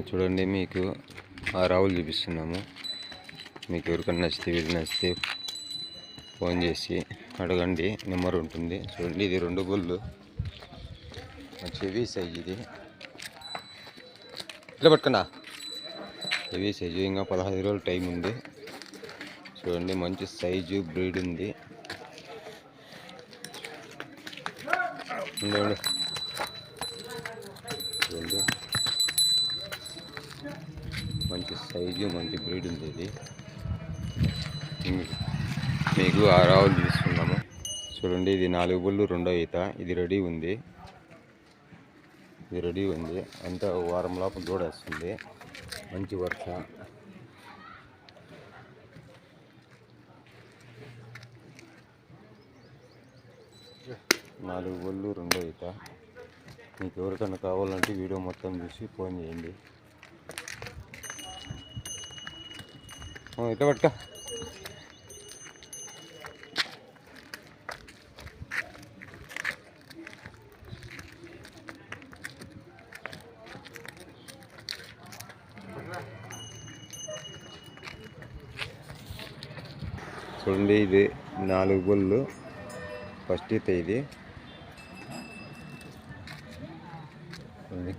చూడండి, మీకు ఆ రావులు చూపిస్తున్నాము. మీకు ఎవరికన్నా నచ్చితే ఫోన్ చేసి అడగండి, నెంబర్ ఉంటుంది. చూడండి, ఇది 2 బుల్లు, హెవీ సైజ్. ఇది ఇట్లా పట్టుకున్నా, హెవీ సైజు. ఇంకా 15 రోజులు టైం ఉంది. చూడండి, మంచి సైజు బ్రీడ్ ఉంది. చూడండి, మంచి సైజు, మంచి బ్రీడ్ ఉంది. ఇది మీకు ఆ రావులు తీసుకున్నాము. చూడండి, ఇది 4 బుల్లు, 2వ ఈత. ఇది రెడీ ఉంది. అంతా వారం లోపల దూడేస్తుంది. మంచి వరుస. నాలుగు బుల్లు, 2వ ఈత. మీకు ఎవరికన్నా కావాలంటే వీడియో మొత్తం చూసి ఫోన్ చేయండి. ఇట్లా పట్టుక. చూడండి, ఇది 4 బుల్లు, ఫస్ట్ ఈత. ఇది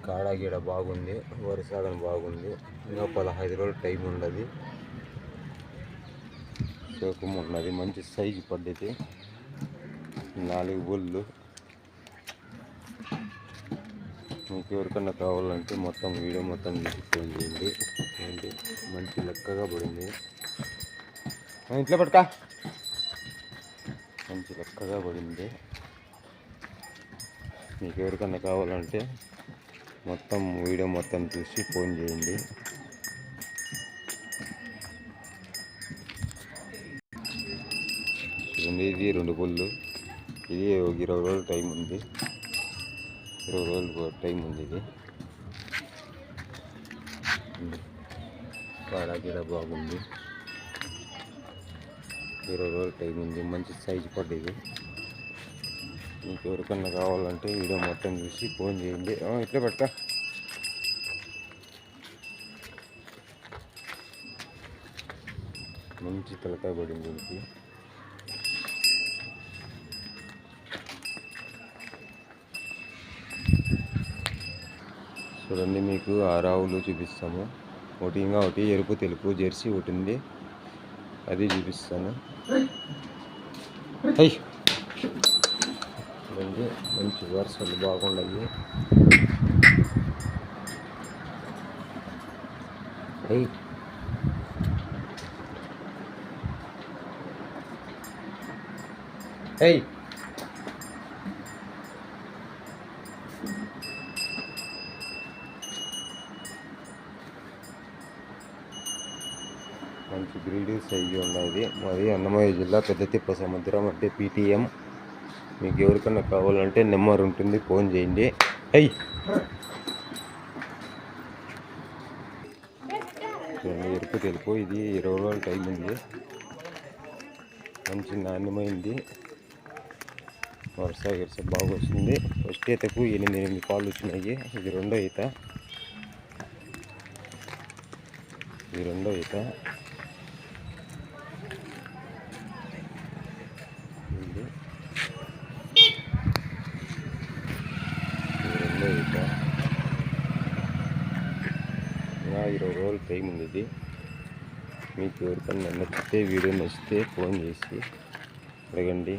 కాడ గీడ బాగుంది, వరుసాగం బాగుంది. ఇంకా 15 రోజులు టైం ఉండదు. శోకం ఉన్నది, మంచి సైజు పడ్డది. 4 బుల్లు. మీకు ఎవరికన్నా కావాలంటే మొత్తం వీడియో మొత్తం చూసి ఫోన్ చేయండి. మంచి లెక్కగా పడింది. ఇంట్లో పట్టుక. మంచి లెక్కగా పడింది. మీకు ఎవరికన్నా కావాలంటే మొత్తం వీడియో మొత్తం చూసి ఫోన్ చేయండి. చూడండి, ఇది 2 బుల్లు. ఇది 20 రోజులు టైం ఉంది. 20 రోజులు టైం ఉంది. ఇది కాడ గీడ బాగుంది. 20 రోజులు టైం ఉంది. మంచి సైజు పడ్డది. మీకు ఎవరికన్నా కావాలంటే వీడియో మొత్తం చూసి ఫోన్ చేయండి. ఇట్లా పట్టుక. మంచి తలకాయ పడింది దీనికి. చూడండి, మీకు ఆ రావులు చూపిస్తాము. ఒకటి ఎరుపు తెలుపు జెర్సీ ఒకటి ఉంది, అది చూపిస్తాను. చూడండి, మంచి వరుసలు బాగున్నాయి. మంచి బ్రీడ్ సైజు ఉన్నది. మరి అన్నమయ్య జిల్లా పెద్దతిప్ప సముద్రం అంటే PTM. మీకు ఎవరికన్నా కావాలంటే నెంబర్ ఉంటుంది, ఫోన్ చేయండి. ఎరుపు తెలుపు. ఇది 20 రోజుల టైం ఉంది. మంచి నాణ్యమైంది. వరుస బాగా వస్తుంది. ఫస్ట్ ఈతకు 8 పాలు వచ్చినాయి. ఇది 2వ ఈత. ఇది 2వ ఈత. ఇంకా 20 రోజులు టైం ఉంది. ఇది మీకు ఎవరికన్నా నచ్చితే వీడియో నచ్చితే ఫోన్ చేసి అడగండి.